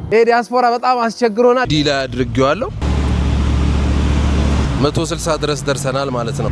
ዲያስፖራ በጣም አስቸግሮናል። ዲላ አድርጌዋለሁ 160 ድረስ ደርሰናል ማለት ነው።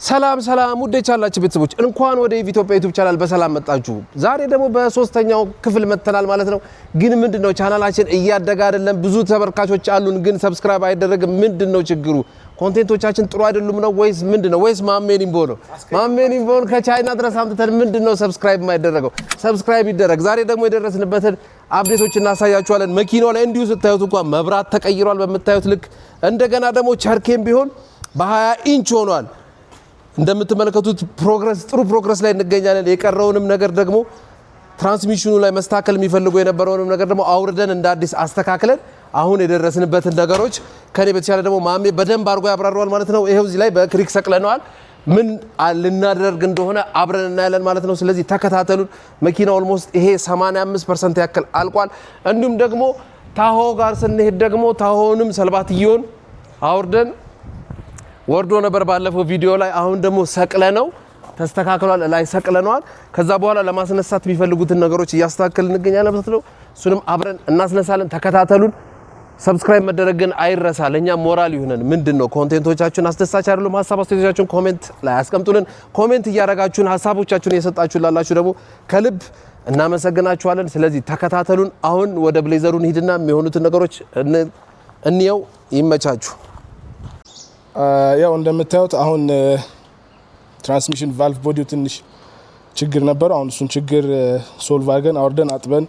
ሰላም ሰላም ውዴ ቻላችሁ ቤተሰቦች እንኳን ወደ ኢትዮጵያ ዩቲዩብ ቻናል በሰላም መጣችሁ። ዛሬ ደግሞ በሶስተኛው ክፍል መተናል ማለት ነው። ግን ምንድነው ቻናላችን እያደገ አይደለም። ብዙ ተመልካቾች አሉን ግን ሰብስክራይብ አይደረግም። ምንድነው ችግሩ? ኮንቴንቶቻችን ጥሩ አይደሉም ነው ወይስ ምንድነው? ወይስ ማሜን ኢምቦ ነው? ማሜን ኢምቦን ከቻይና ድረስ አምጥተን ምንድነው ሰብስክራይብ የማይደረገው? ሰብስክራይብ ይደረግ። ዛሬ ደግሞ የደረስንበትን አፕዴቶች እናሳያችኋለን። መኪናው ላይ እንዲሁ ስታዩት እንኳን መብራት ተቀይሯል በመታዩት ልክ። እንደገና ደግሞ ቸርኬም ቢሆን በ20 ኢንች ሆኗል። እንደምትመለከቱት ጥሩ ፕሮግረስ ላይ እንገኛለን። የቀረውንም ነገር ደግሞ ትራንስሚሽኑ ላይ መስተካከል የሚፈልጉ የነበረውንም ነገር ደግሞ አውርደን እንደ አዲስ አስተካክለን አሁን የደረስንበትን ነገሮች ከኔ በተሻለ ደግሞ ማሜ በደንብ አድርጎ ያብራራዋል ማለት ነው። ይሄው እዚህ ላይ በክሪክ ሰቅለነዋል። ምን ልናደርግ እንደሆነ አብረን እናያለን ማለት ነው። ስለዚህ ተከታተሉን። መኪና ኦልሞስት ይሄ 85% ያክል አልቋል። እንዲሁም ደግሞ ታሆ ጋር ስንሄድ ደግሞ ታሆንም ሰልባትየውን አውርደን ወርዶ ነበር ባለፈው ቪዲዮ ላይ። አሁን ደግሞ ሰቅለነው ተስተካክሏል፣ ላይ ሰቅለነዋል። ከዛ በኋላ ለማስነሳት የሚፈልጉትን ነገሮች እያስተካከልን እንገኛለን ማለት ነው። እሱንም አብረን እናስነሳለን። ተከታተሉን። ሰብስክራይብ መደረግን አይረሳ፣ ለኛ ሞራል ይሁነን። ምንድነው ኮንቴንቶቻችሁን አስደሳች አይደሉም? ሀሳብ አስተያየቶቻችሁን ኮሜንት ላይ አስቀምጡልን። ኮሜንት እያረጋችሁን ሀሳቦቻችሁን እየሰጣችሁን ላላችሁ ደግሞ ከልብ እናመሰግናችኋለን። ስለዚህ ተከታተሉን። አሁን ወደ ብሌዘሩን ሂድና የሚሆኑትን ነገሮች እንየው። ይመቻችሁ። ያው እንደምታዩት አሁን ትራንስሚሽን ቫልቭ ቦዲው ትንሽ ችግር ነበር። አሁን እሱን ችግር ሶልቭ አድርገን አውርደን አጥበን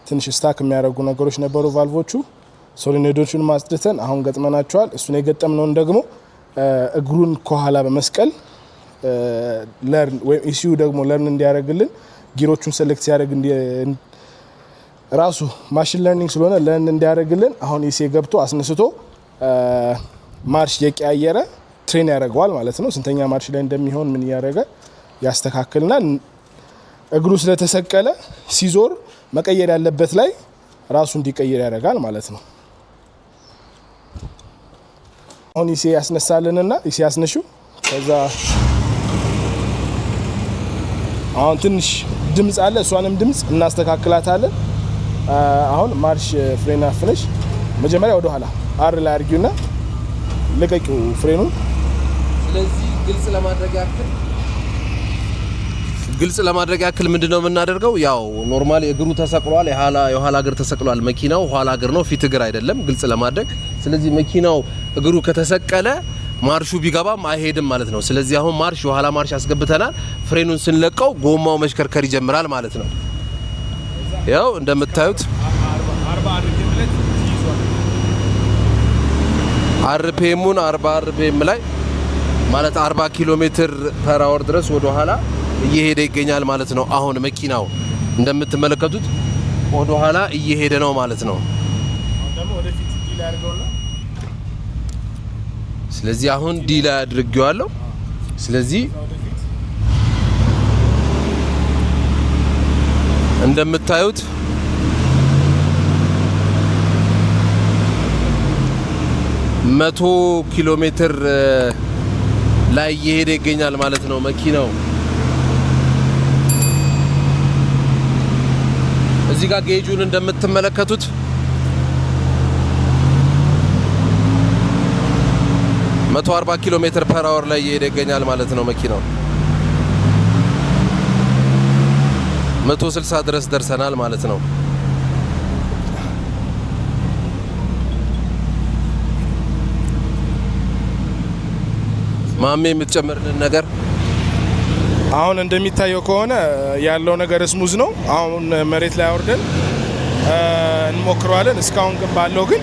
ትንሽ ስታክ የሚያደርጉ ነገሮች ነበሩ ቫልቮቹ። ሶሊኖይዶቹን ማጽድተን አሁን ገጥመናቸዋል። እሱን የገጠምነውን ደግሞ እግሩን ከኋላ በመስቀል ለርን ወይም ኢሲዩ ደግሞ ለርን እንዲያደርግልን ጊሮቹን ሴሌክት ሲያደርግ ራሱ ማሽን ለርኒንግ ስለሆነ ለርን እንዲያደርግልን አሁን ኢሲ ገብቶ አስነስቶ ማርሽ የቀያየረ ትሬን ያደርገዋል ማለት ነው። ስንተኛ ማርሽ ላይ እንደሚሆን ምን ያደረገ ያስተካክልና እግሩ ስለተሰቀለ ሲዞር መቀየር ያለበት ላይ ራሱ እንዲቀየር ያደርጋል ማለት ነው። አሁን ኢሲ ያስነሳልንና ኢሲ ያስነሹ ከዛ አሁን ትንሽ ድምጽ አለ። እሷንም ድምጽ እናስተካክላታለን። አሁን ማርሽ ፍሬን አፍነሽ መጀመሪያ ወደ ኋላ አር ላይ አርጊውና ለቀቂው ፍሬኑን። ስለዚህ ግልጽ ለማድረግ ያክል ምንድነው የምናደርገው? ያው ኖርማሊ እግሩ ተሰቅሏል። የኋላ እግር ተሰቅሏል። መኪናው ኋላ እግር ነው፣ ፊት እግር አይደለም። ግልጽ ለማድረግ ስለዚህ መኪናው እግሩ ከተሰቀለ ማርሹ ቢገባም አይሄድም ማለት ነው። ስለዚህ አሁን የኋላ ማርሽ አስገብተናል። ፍሬኑን ስንለቀው ጎማው መሽከርከር ይጀምራል ማለት ነው። ያው እንደምታዩት አርፒኤሙን 40 አርፒኤም ላይ ማለት 40 ኪሎ ሜትር ፐር አወር ድረስ ወደ ኋላ እየሄደ ይገኛል ማለት ነው። አሁን መኪናው እንደምትመለከቱት ወደ ኋላ እየሄደ ነው ማለት ነው። ስለዚህ አሁን ዲላ አድርጌዋለሁ። ስለዚህ እንደምታዩት 100 ኪሎ ሜትር ላይ እየሄደ ይገኛል ማለት ነው መኪናው። እዚህ ጋር ጌጁን እንደምትመለከቱት 140 ኪሎ ሜትር ፐር አወር ላይ እየሄደ ይገኛል ማለት ነው መኪናው። 160 ድረስ ደርሰናል ማለት ነው። ማሜ የምትጨምርልን ነገር? አሁን እንደሚታየው ከሆነ ያለው ነገር ስሙዝ ነው። አሁን መሬት ላይ አወርደን እንሞክረዋለን። እስካሁን ግን ባለው ግን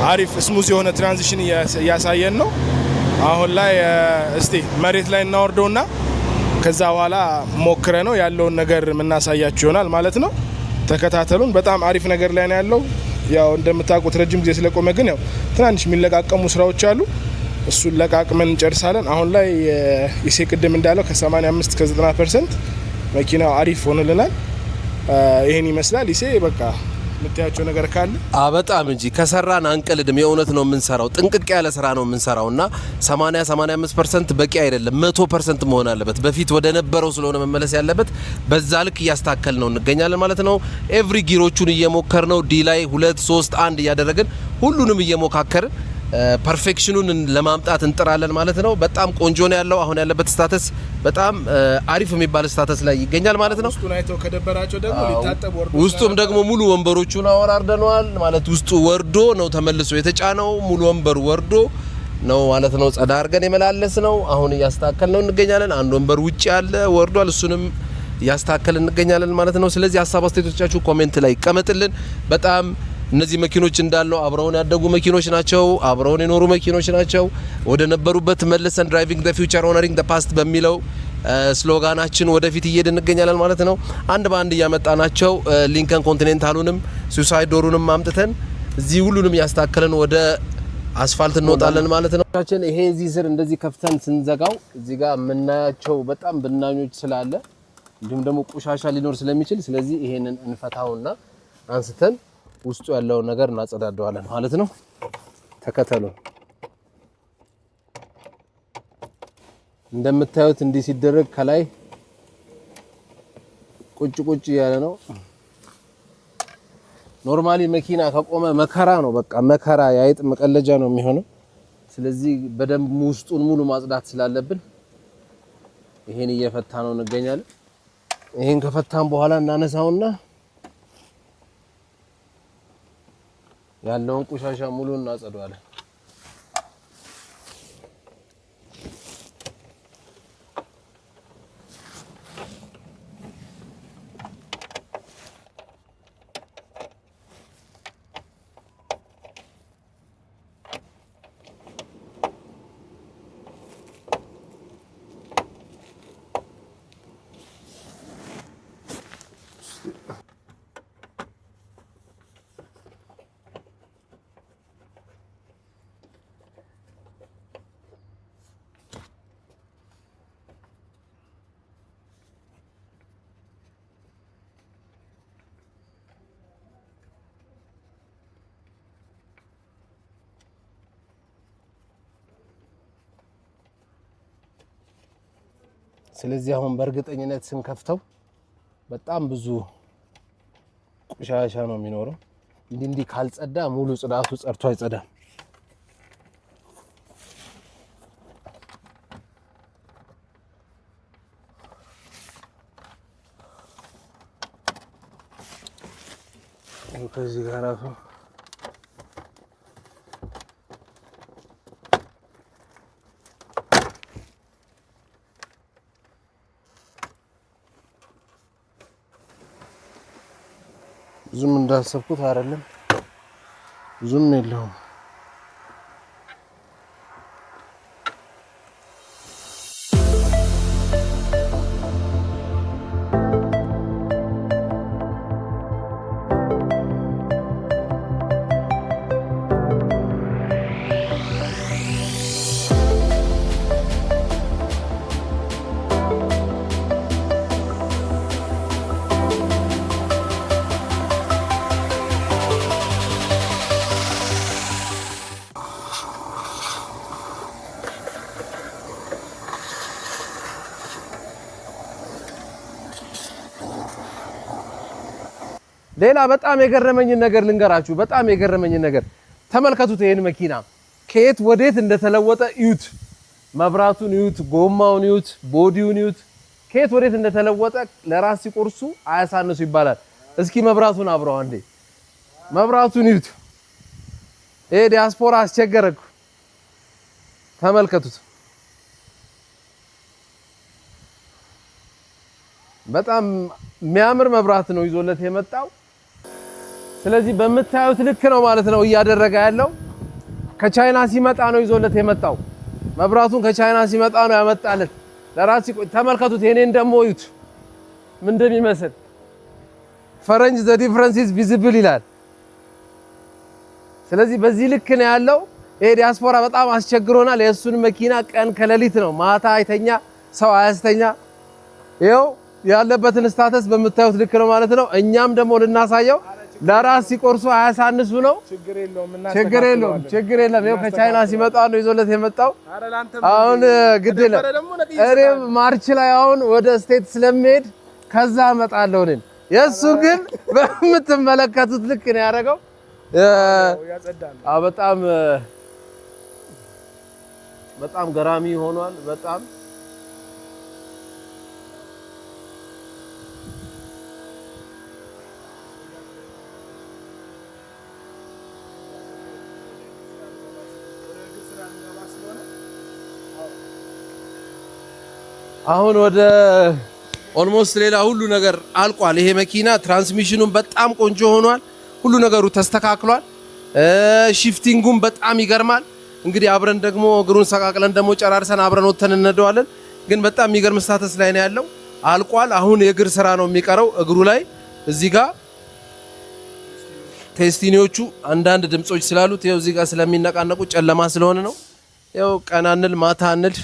አሪፍ ስሙዝ የሆነ ትራንዚሽን እያሳየን ነው። አሁን ላይ እስቲ መሬት ላይ እናወርደውና ከዛ በኋላ ሞክረ ነው ያለውን ነገር የምናሳያችሁ ይሆናል ማለት ነው። ተከታተሉን። በጣም አሪፍ ነገር ላይ ነው ያለው። ያው እንደምታውቁት ረጅም ጊዜ ስለቆመ ግን ያው ትናንሽ የሚለቃቀሙ ስራዎች አሉ። እሱን ለቃቅመን እንጨርሳለን። አሁን ላይ ኢሲ ቅድም እንዳለው ከ85 እስከ 90% መኪናው አሪፍ ሆኖልናል። ይሄን ይመስላል። ኢሲ በቃ ምታያቸው ነገር ካለ በጣም እንጂ ከሰራን አንቀልድም። የእውነት ነው የምንሰራው፣ ጥንቅቅ ያለ ስራ ነው የምንሰራውና 80-85% በቂ አይደለም፣ 100% መሆን አለበት። በፊት ወደ ነበረው ስለሆነ መመለስ ያለበት በዛ ልክ እያስተካከል ነው እንገኛለን ማለት ነው። ኤቭሪ ጊሮቹን እየሞከር ነው ዲ ላይ 2 3 1 እያደረግን ሁሉንም እየሞካከርን ፐርፌክሽኑን ለማምጣት እንጥራለን ማለት ነው። በጣም ቆንጆ ነው ያለው። አሁን ያለበት ስታተስ በጣም አሪፍ የሚባል ስታተስ ላይ ይገኛል ማለት ነው። ውስጡን አይተው ከደበራቸው ደግሞ ሊታጠብ ወርዶ ውስጡም ደግሞ ሙሉ ወንበሮቹን አወራርደነዋል ማለት ውስጡ ወርዶ ነው ተመልሶ የተጫነው። ሙሉ ወንበር ወርዶ ነው ማለት ነው። ጸዳ አድርገን የመላለስ ነው። አሁን እያስተካከል ነው እንገኛለን። አንድ ወንበር ውጪ ያለ ወርዷል። እሱንም እያስተካከል እንገኛለን ማለት ነው። ስለዚህ ሀሳብ አስተያየቶቻችሁ ኮሜንት ላይ ይቀመጥልን። በጣም እነዚህ መኪኖች እንዳለው አብረውን ያደጉ መኪኖች ናቸው። አብረውን የኖሩ መኪኖች ናቸው። ወደ ነበሩበት መልሰን ድራይቪንግ ዘ ፊውቸር ኦነሪንግ ዘ ፓስት በሚለው ስሎጋናችን ወደፊት እየሄድን እንገኛለን ማለት ነው። አንድ በአንድ እያመጣናቸው ሊንከን ኮንቲኔንታሉንም ሱሳይድ ዶሩንም አምጥተን እዚህ ሁሉንም ያስተካከለን ወደ አስፋልት እንወጣለን ማለት ነው። ይሄ እዚህ ስር እንደዚህ ከፍተን ስንዘጋው እዚህ ጋር የምናያቸው በጣም ብናኞች ስላለ እንዲሁም ደግሞ ቆሻሻ ሊኖር ስለሚችል ስለዚህ ይሄንን እንፈታውና አንስተን ውስጡ ያለውን ነገር እናጸዳደዋለን ማለት ነው። ተከተሉ። እንደምታዩት እንዲህ ሲደረግ ከላይ ቁጭ ያለ ነው። ኖርማሊ መኪና ከቆመ መከራ ነው፣ በቃ መከራ ያይጥ መቀለጃ ነው የሚሆነው። ስለዚህ በደንብ ውስጡን ሙሉ ማጽዳት ስላለብን ይሄን እየፈታ ነው እንገኛለን። ይሄን ከፈታን በኋላ እናነሳውና ያለውን ቆሻሻ ሙሉ እናጸዳዋለን። ስለዚህ አሁን በእርግጠኝነት ስንከፍተው በጣም ብዙ ቆሻሻ ነው የሚኖረው። እንዲህ ካልጸዳ ሙሉ ጽዳቱ ጸርቶ አይጸዳም። ከዚህ ጋር ነው ብዙም እንዳሰብኩት አይደለም፣ ብዙም የለውም። ሌላ በጣም የገረመኝ ነገር ልንገራችሁ። በጣም የገረመኝ ነገር ተመልከቱት። ይሄን መኪና ከየት ወዴት እንደተለወጠ እዩት። መብራቱን እዩት፣ ጎማውን እዩት፣ ቦዲውን እዩት። ከየት ወዴት እንደተለወጠ ለራስ ሲቆርሱ አያሳነሱ ይባላል። እስኪ መብራቱን አብረው አንዴ መብራቱን እዩት። ይሄ ዲያስፖራ አስቸገረኩ። ተመልከቱት። በጣም የሚያምር መብራት ነው ይዞለት የመጣው። ስለዚህ በምታዩት ልክ ነው ማለት ነው እያደረገ ያለው። ከቻይና ሲመጣ ነው ይዞለት የመጣው። መብራቱን ከቻይና ሲመጣ ነው ያመጣለት ለራስ። ተመልከቱት። የኔን ደግሞ እዩት ምን እንደሚመስል። ፈረንጅ the difference is visible ይላል። ስለዚህ በዚህ ልክ ነው ያለው። ይሄ ዲያስፖራ በጣም አስቸግሮናል። የእሱን መኪና ቀን ከሌሊት ነው ማታ አይተኛ ሰው አያስተኛ። ይኸው ያለበትን ስታተስ በምታዩት ልክ ነው ማለት ነው። እኛም ደግሞ ልናሳየው ለራስ ሲቆርሱ አያሳንሱ ነው። ችግር የለውም። ይኸው ከቻይና ሲመጣ ነው ይዞለት የመጣው። አሁን ግድ የለም እኔም ማርች ላይ አሁን ወደ ስቴት ስለሚሄድ ከዛ እመጣለሁ። እኔን የእሱ ግን በምትመለከቱት ልክ ነው ያደረገው። በጣም ገራሚ ሆኗል። በጣም አሁን ወደ ኦልሞስት ሌላ ሁሉ ነገር አልቋል። ይሄ መኪና ትራንስሚሽኑም በጣም ቆንጆ ሆኗል። ሁሉ ነገሩ ተስተካክሏል። ሺፍቲንጉም በጣም ይገርማል። እንግዲህ አብረን ደግሞ እግሩን ሰቃቅለን ደግሞ ጨራርሰን አብረን ወተን እንነደዋለን። ግን በጣም የሚገርም ስታተስ ላይ ነው ያለው። አልቋል። አሁን የእግር ስራ ነው የሚቀረው። እግሩ ላይ እዚህ ጋር ቴስቲኒዎቹ አንዳንድ ድምጾች ስላሉት ይኸው እዚህ ጋር ስለሚነቃነቁ ጨለማ ስለሆነ ነው። ይኸው ቀን አንል ማታ አንል።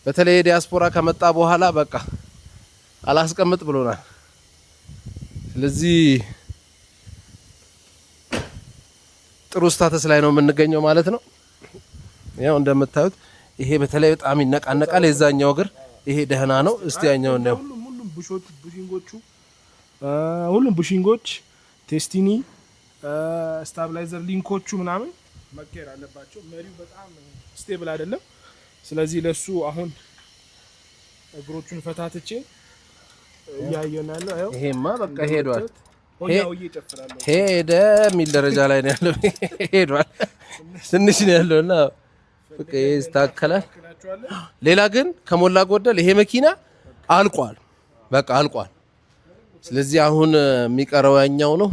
በተለይ ዲያስፖራ ከመጣ በኋላ በቃ አላስቀምጥ ብሎናል። ስለዚህ ጥሩ ስታተስ ላይ ነው የምንገኘው ማለት ነው። ያው እንደምታዩት ይሄ በተለይ በጣም ይነቃነቃል። የዛኛው እግር ይሄ ደህና ነው። እስቲ ያኛው ነው። ሁሉም ቡሽንጎች ቴስቲኒ ስታብላይዘር ሊንኮቹ ምናምን መቀየር አለባቸው። መሪው በጣም ስቴብል አይደለም። ስለዚህ ለሱ አሁን እግሮቹን ፈታትቼ እያየሁ ነው ያለው። ይሄማ በቃ ሄዷል። ሄደ የሚል ደረጃ ላይ ነው ያለው። ሄዷል። ትንሽ ነው ያለውና በቃ ይስተካከላል። ሌላ ግን ከሞላ ጎደል ይሄ መኪና አልቋል። በቃ አልቋል። ስለዚህ አሁን የሚቀረው ያኛው ነው።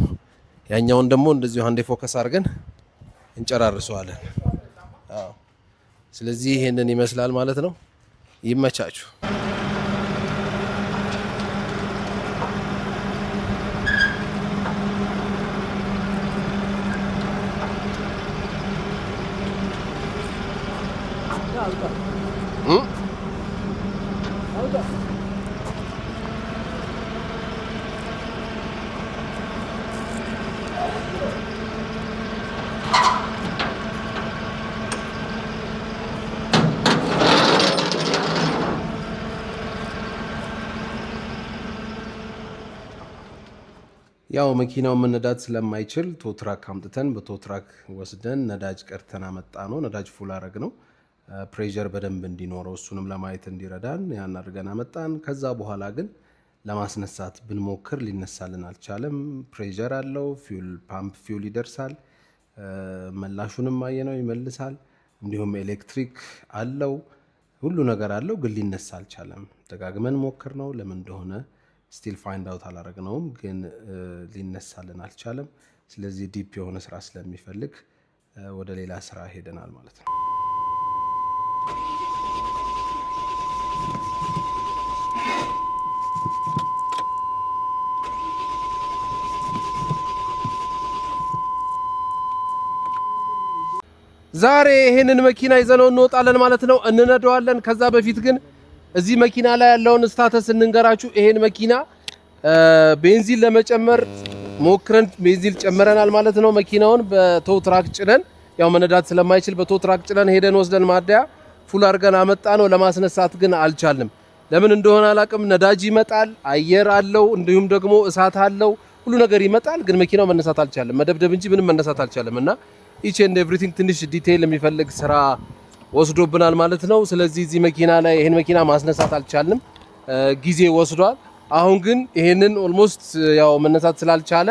ያኛውን ደግሞ እንደዚሁ አንዴ ፎከስ አድርገን እንጨራርሰዋለን። አዎ። ስለዚህ ይሄንን ይመስላል ማለት ነው። ይመቻችሁ። ያው መኪናው መነዳት ስለማይችል ቶትራክ አምጥተን በቶትራክ ወስደን ነዳጅ ቀርተን አመጣ ነው። ነዳጅ ፉል አረግ ነው ፕሬዠር በደንብ እንዲኖረው እሱንም ለማየት እንዲረዳን ያን አድርገን አመጣን። ከዛ በኋላ ግን ለማስነሳት ብንሞክር ሊነሳልን አልቻለም። ፕሬዠር አለው፣ ፊውል ፓምፕ ፊውል ይደርሳል፣ መላሹንም ማየነው ይመልሳል። እንዲሁም ኤሌክትሪክ አለው፣ ሁሉ ነገር አለው፣ ግን ሊነሳ አልቻለም። ደጋግመን ሞክር ነው ለምን እንደሆነ ስቲል ፋይንድ አውት አላረግነውም፣ ግን ሊነሳልን አልቻለም። ስለዚህ ዲፕ የሆነ ስራ ስለሚፈልግ ወደ ሌላ ስራ ሄደናል ማለት ነው። ዛሬ ይሄንን መኪና ይዘነው እንወጣለን ማለት ነው፣ እንነዳዋለን። ከዛ በፊት ግን እዚህ መኪና ላይ ያለውን ስታተስ እንንገራችሁ። ይሄን መኪና ቤንዚን ለመጨመር ሞክረን ቤንዚን ጨምረናል ማለት ነው። መኪናውን በቶትራክ ጭነን ያው መነዳት ስለማይችል በቶትራክ ጭነን ሄደን ወስደን ማደያ ፉል አድርገን አመጣ ነው። ለማስነሳት ግን አልቻልንም። ለምን እንደሆነ አላቅም። ነዳጅ ይመጣል፣ አየር አለው፣ እንዲሁም ደግሞ እሳት አለው፣ ሁሉ ነገር ይመጣል። ግን መኪናው መነሳት አልቻለም። መደብደብ እንጂ ምንም መነሳት አልቻለም። እና ኢች ኤንድ ኤቭሪቲንግ ትንሽ ዲቴይል የሚፈልግ ስራ ወስዶብናል ማለት ነው። ስለዚህ እዚህ መኪና ላይ ይሄን መኪና ማስነሳት አልቻልንም፣ ጊዜ ወስዷል። አሁን ግን ይሄንን ኦልሞስት ያው መነሳት ስላልቻለ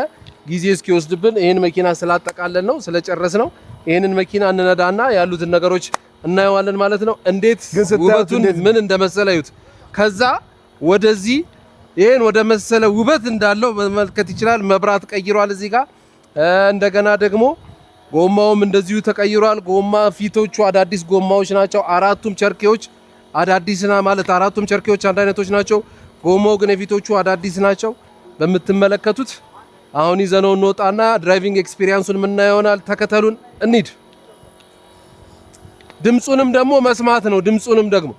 ጊዜ እስኪወስድብን ይሄን መኪና ስላጠቃለን ነው ስለጨረስ ነው ይሄንን መኪና እንነዳና ያሉትን ነገሮች እናየዋለን ማለት ነው። እንዴት ውበቱን ምን እንደመሰለ እዩት። ከዛ ወደዚህ ይሄን ወደ መሰለ ውበት እንዳለው መመልከት ይችላል። መብራት ቀይሯል እዚህ ጋር። እንደገና ደግሞ ጎማውም እንደዚሁ ተቀይሯል። ጎማ ፊቶቹ አዳዲስ ጎማዎች ናቸው። አራቱም ቸርኬዎች አዳዲስና ማለት አራቱም ቸርኬዎች አንድ አይነቶች ናቸው። ጎማው ግን የፊቶቹ አዳዲስ ናቸው በምትመለከቱት። አሁን ይዘነው እንወጣና ድራይቪንግ ኤክስፒሪየንሱን የምናየው ይሆናል። ተከተሉን እንሂድ። ድምጹንም ደግሞ መስማት ነው። ድምጹንም ደግሞ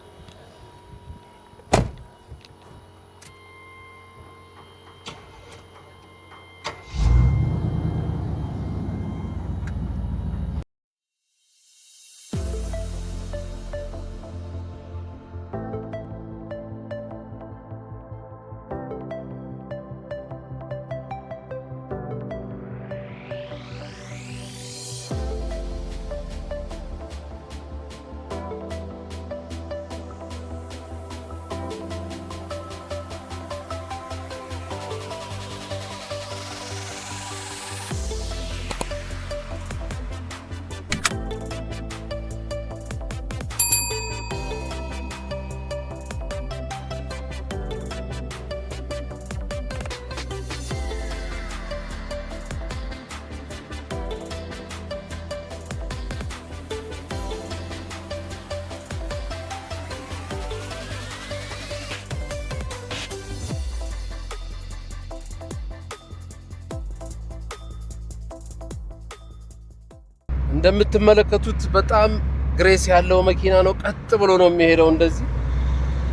እንደምትመለከቱት በጣም ግሬስ ያለው መኪና ነው። ቀጥ ብሎ ነው የሚሄደው እንደዚህ።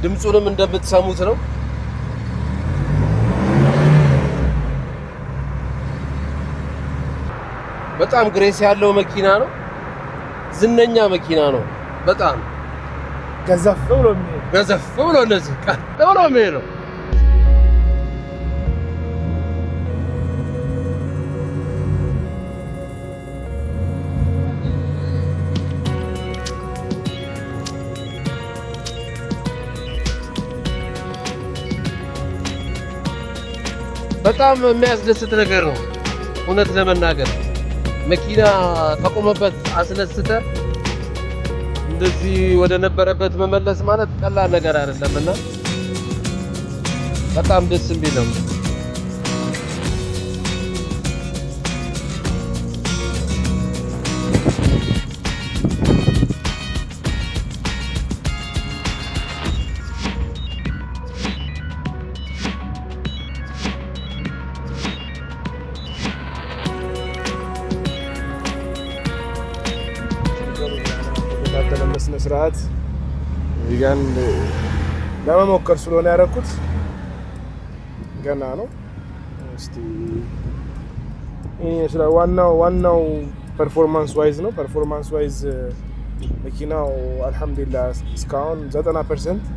ድምጹንም እንደምትሰሙት ነው። በጣም ግሬስ ያለው መኪና ነው። ዝነኛ መኪና ነው። በጣም ገዘፍ ብሎ እንደዚህ ቀጥ ብሎ የሚሄደው በጣም የሚያስደስት ነገር ነው። እውነት ለመናገር መኪና ከቆመበት አስነስተ እንደዚህ ወደ ነበረበት መመለስ ማለት ቀላል ነገር አይደለምና በጣም ደስ የሚል ነው። በስነ ስርዓት ይጋን ለመሞከር ስለሆነ ያደረኩት ገና ነው። እስቲ ዋናው ፐርፎርማንስ ዋይዝ ነው። ፐርፎርማንስ ዋይዝ መኪናው አልহামዱሊላህ እስካሁን 90%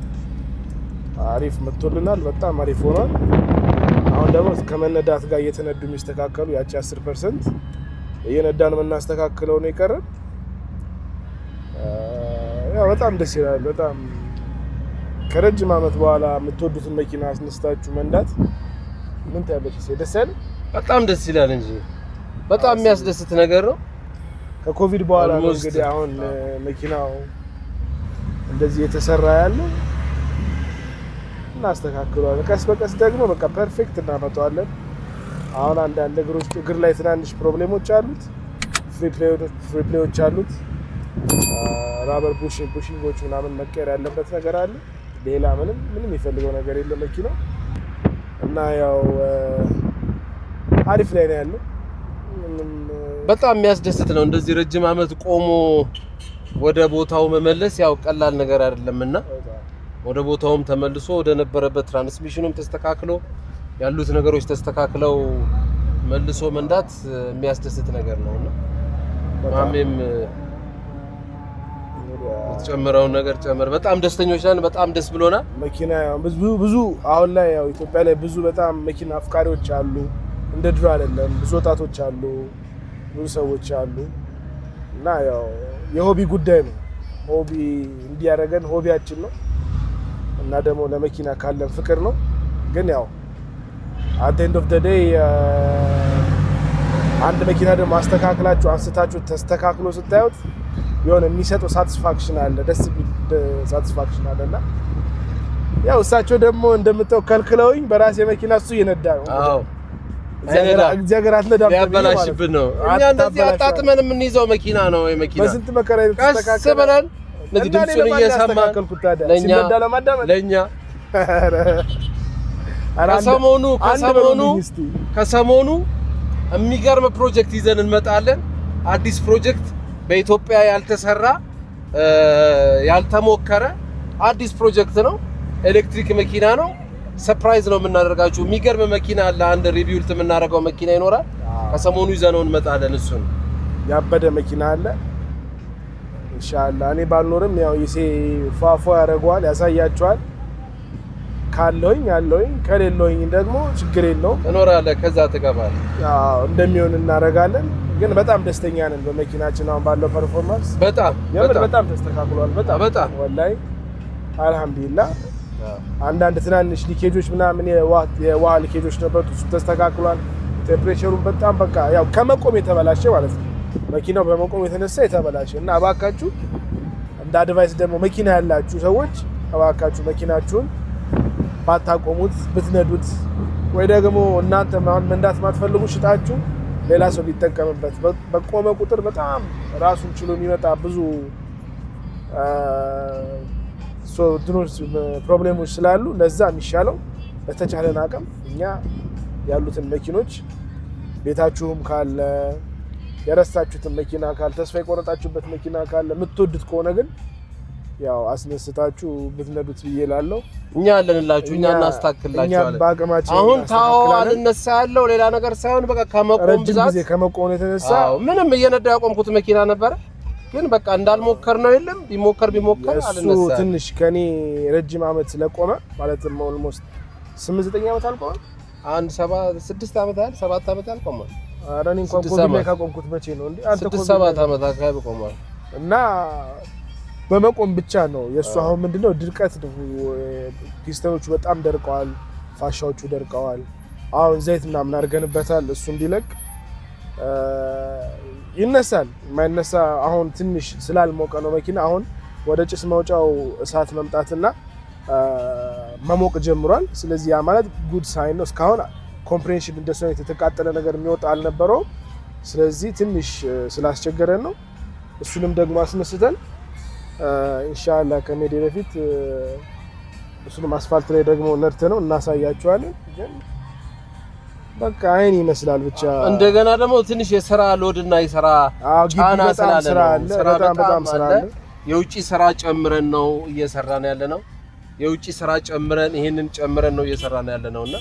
አሪፍ መጥቶልናል። በጣም አሪፍ ሆኗል። አሁን ደግሞ ከመነዳት ጋር እየተነዱ የሚስተካከሉ ያቺ 10% እየነዳን የምናስተካክለው ነው የቀረን። በጣም ደስ ይላል። በጣም ከረጅም ዓመት በኋላ የምትወዱትን መኪና አስነስታችሁ መንዳት ምን ታያለሽ? ደስ አይል? በጣም ደስ ይላል እንጂ በጣም የሚያስደስት ነገር ነው። ከኮቪድ በኋላ ነው እንግዲህ አሁን መኪናው እንደዚህ የተሰራ ያለው። እናስተካክለዋለን ቀስ በቀስ ደግሞ በቃ ፐርፌክት እናመጣዋለን። አሁን አንዳንድ እግር ላይ ትናንሽ ፕሮብሌሞች አሉት፣ ፍሪ ፕሌዎች አሉት። ራበር ቡሽንጎች ምናምን መቀየር ያለበት ነገር አለ። ሌላ ምንም የሚፈልገው ነገር የለም መኪናው እና ያው አሪፍ ላይ ነው ያለው። በጣም የሚያስደስት ነው። እንደዚህ ረጅም ዓመት ቆሞ ወደ ቦታው መመለስ ያው ቀላል ነገር አይደለምና ወደ ቦታውም ተመልሶ ወደ ነበረበት ትራንስሚሽኑም ተስተካክሎ ያሉት ነገሮች ተስተካክለው መልሶ መንዳት የሚያስደስት ነገር ነውና ማሜም ጨምረውን ነገር ጨምር። በጣም ደስተኞች ነን። በጣም ደስ ብሎናል። መኪና ብዙ አሁን ላይ ያው ኢትዮጵያ ላይ ብዙ በጣም መኪና አፍቃሪዎች አሉ። እንደ ድሮ አይደለም። ብዙ ወጣቶች አሉ፣ ብዙ ሰዎች አሉ እና ያው የሆቢ ጉዳይ ነው። ሆቢ እንዲያረገን ሆቢያችን ነው እና ደግሞ ለመኪና ካለን ፍቅር ነው። ግን ያው at the end of the day አንድ መኪና ደግሞ አስተካክላችሁ አንስታችሁ ተስተካክሎ ስታዩት የሆነ የሚሰጠው ሳቲስፋክሽን አለ፣ ደስ ቢል ሳቲስፋክሽን አለና ያው እሳቸው ደግሞ እንደምታው ከልክለውኝ በራሴ መኪና እሱ እየነዳ ነው። አዎ እግዚአብሔር አትነዳም ያበላሽብን ነው። እኛ እንደዚህ አጣጥመን የምንይዘው መኪና ነው። መኪና በስንት መከራ ተስተካከለ። ቀስ ብለን እንደዚህ ድምፁን እየሰማን ለኛ ከሰሞኑ የሚገርም ፕሮጀክት ይዘን እንመጣለን። አዲስ ፕሮጀክት በኢትዮጵያ ያልተሰራ ያልተሞከረ አዲስ ፕሮጀክት ነው። ኤሌክትሪክ መኪና ነው። ሰርፕራይዝ ነው የምናደርጋችሁ። የሚገርም መኪና አለ። አንድ ሪቪውልት የምናደርገው መኪና ይኖራል። ከሰሞኑ ይዘነው እንመጣለን። እሱን ያበደ መኪና አለ ኢንሻአላህ። እኔ ባልኖርም ያው ይሴ ፏፏ ያደርገዋል፣ ያሳያቸዋል። ካለውኝ ያለውኝ ከሌለውኝ ደግሞ ችግር የለውም እኖራለሁ። ከዛ ትገባለህ። ያው እንደሚሆን እናደርጋለን። ግን በጣም ደስተኛ ነን በመኪናችን አሁን ባለው ፐርፎርማንስ። በጣም ተስተካክሏል። በጣም ወላሂ አልহামዱሊላህ። አንዳንድ ትናንሽ ሊኬጆች ምናምን የውሃ ሊኬጆች ነበሩ፣ እሱ ተስተካክሏል። ቴምፕሬቸሩን በጣም በቃ ያው ከመቆም የተበላሸ ማለት ነው። መኪናው በመቆም የተነሳ የተበላሸ እና እባካችሁ እንደ አድቫይስ ደግሞ መኪና ያላችሁ ሰዎች እባካችሁ መኪናችሁን ባታቆሙት ብትነዱት፣ ወይ ደግሞ እናንተ መንዳት ማትፈልጉ ሽጣችሁ ሌላ ሰው ቢጠቀምበት። በቆመ ቁጥር በጣም ራሱን ችሎ የሚመጣ ብዙ ፕሮብሌሞች ስላሉ ለዛ የሚሻለው በተቻለን አቅም እኛ ያሉትን መኪኖች ቤታችሁም ካለ የረሳችሁት መኪና ካለ ተስፋ የቆረጣችሁበት መኪና ካለ የምትወዱት ከሆነ ግን ያው አስነስታችሁ ብትነዱት ብዬላለሁ። እኛ አለንላችሁ፣ እኛ እናስተካክላችኋለን። እኛ ባቀማችን አሁን ታው አልነሳ ያለው ሌላ ነገር ሳይሆን በቃ ከመቆም ብዛት ጊዜ ከመቆም የተነሳ ምንም እየነዳ ያቆምኩት መኪና ነበር፣ ግን በቃ እንዳልሞከር ነው። የለም ቢሞከር አልነሳ። እሱ ትንሽ ከኔ ረጅም አመት ስለቆመ ማለትም ኦልሞስት 8-9 አመት አልቆመ። 6 አመት አይደል 7 አመት አልቆመ። ኧረ እኔ እንኳን ኮቪድ ላይ ካቆምኩት መቼ ነው እንዴ? አንተ 6-7 አመት አካባቢ ቆሟል። እና በመቆም ብቻ ነው የሱ። አሁን ምንድነው ድርቀት ነው። ፒስተኖቹ በጣም ደርቀዋል፣ ፋሻዎቹ ደርቀዋል። አሁን ዘይት ምናምን አድርገንበታል እሱ እንዲለቅ ይነሳል። የማይነሳ አሁን ትንሽ ስላልሞቀ ነው መኪና። አሁን ወደ ጭስ መውጫው እሳት መምጣትና መሞቅ ጀምሯል። ስለዚህ ያ ማለት ጉድ ሳይን ነው። እስካሁን ኮምፕሬንሽን እንደሱ ነው የተቃጠለ ነገር የሚወጣ አልነበረው። ስለዚህ ትንሽ ስላስቸገረን ነው። እሱንም ደግሞ አስነስተን ኢንሻአላህ ከሜዲ በፊት እሱንም አስፋልት ላይ ደግሞ ነርተ ነው እናሳያቸዋለን። ግን በቃ አይን ይመስላል ብቻ። እንደገና ደግሞ ትንሽ የሥራ ሎድና የሥራ ጫና ስላለ በጣም ስራ አለ። የውጪ ስራ ጨምረን ነው እየሰራን ያለነው። የውጪ ስራ ጨምረን ይሄንን ጨምረን ነው እየሰራን ያለነውና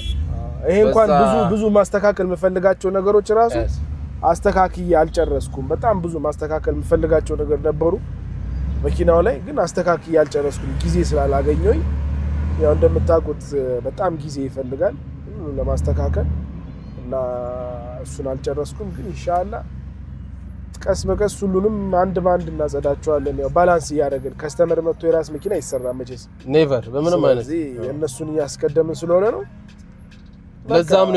ይሄ እንኳን ብዙ ማስተካከል የምፈልጋቸው ነገሮች ራሱ አስተካክዬ አልጨረስኩም። በጣም ብዙ ማስተካከል የምፈልጋቸው ነገር ነበሩ መኪናው ላይ፣ ግን አስተካክዬ አልጨረስኩም ጊዜ ስላላገኘሁኝ። ያው እንደምታውቁት በጣም ጊዜ ይፈልጋል ለማስተካከል እና እሱን አልጨረስኩም። ግን ኢንሻአላህ ቀስ በቀስ ሁሉንም አንድ ባንድ እናጸዳቸዋለን። ያው ባላንስ እያደረግን ከስተመር መጥቶ የራስ መኪና ይሰራ መቼስ ኔቨር በምንም አይነት እነሱን እያስቀደምን ስለሆነ ነው። ለዛም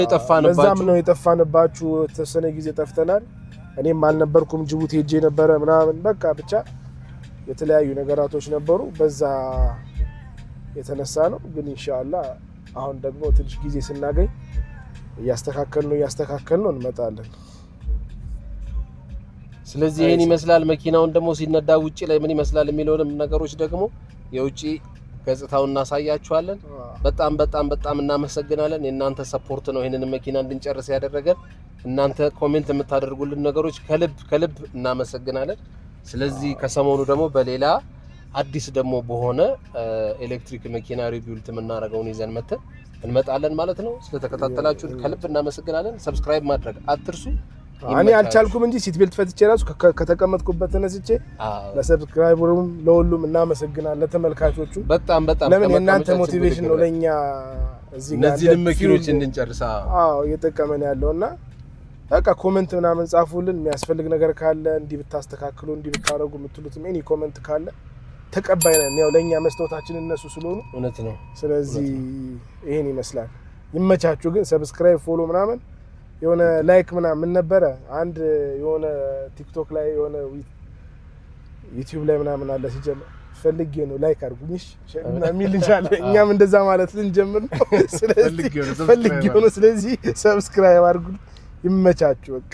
ነው የጠፋንባችሁ። ተሰነ ጊዜ ጠፍተናል። እኔም አልነበርኩም፣ ጅቡቲ ሄጄ ነበረ ምናምን በቃ ብቻ የተለያዩ ነገራቶች ነበሩ። በዛ የተነሳ ነው። ግን ኢንሻአላህ አሁን ደግሞ ትንሽ ጊዜ ስናገኝ እያስተካከልን ነው እንመጣለን። ስለዚህ ይሄን ይመስላል። መኪናውን ደግሞ ሲነዳ ውጪ ላይ ምን ይመስላል የሚለውንም ነገሮች ደግሞ የውጪ ገጽታውን እናሳያችኋለን። በጣም እናመሰግናለን። የእናንተ ሰፖርት ነው ይሄንን መኪና እንድንጨርስ ያደረገን። እናንተ ኮሜንት የምታደርጉልን ነገሮች ከልብ እናመሰግናለን። ስለዚህ ከሰሞኑ ደግሞ በሌላ አዲስ ደግሞ በሆነ ኤሌክትሪክ መኪና ሪቪውልት የምናደርገውን ይዘን እንመጣለን ማለት ነው። ስለተከታተላችሁን ከልብ እናመሰግናለን። ሰብስክራይብ ማድረግ አትርሱ። እኔ አልቻልኩም እንጂ ሲት ቤልት ፈትቼ ራሱ ከተቀመጥኩበት ተነስቼ ለሰብስክራይበሩም ለሁሉም እናመሰግናለን። ለተመልካቾቹ በጣም ለምን የእናንተ ሞቲቬሽን ነው ለኛ እዚህ ጋር እነዚህን መኪኖች እንድንጨርስ እየጠቀመን ያለውና በቃ ኮሜንት ምናምን ጻፉልን። የሚያስፈልግ ነገር ካለ እንዲህ ብታስተካክሉ እንዲህ ብታረጉ የምትሉትም ኤኒ ኮሜንት ካለ ተቀባይ ነን። ያው ለኛ መስታወታችን እነሱ ስለሆኑ እውነት ነው። ስለዚህ ይሄን ይመስላል። ይመቻችሁ። ግን ሰብስክራይብ ፎሎ ምናምን የሆነ ላይክ ምናምን ነበረ አንድ የሆነ ቲክቶክ ላይ የሆነ ዩቲዩብ ላይ ምናምን አለ ሲጀምር ፈልጌ ነው ላይክ አድርጉኝ እና ሚል ይችላል። እኛም እንደዛ ማለት ልንጀምር ነው። ስለዚህ ፈልጌ ነው። ስለዚህ ሰብስክራይብ አድርጉ። ይመቻችሁ። በቃ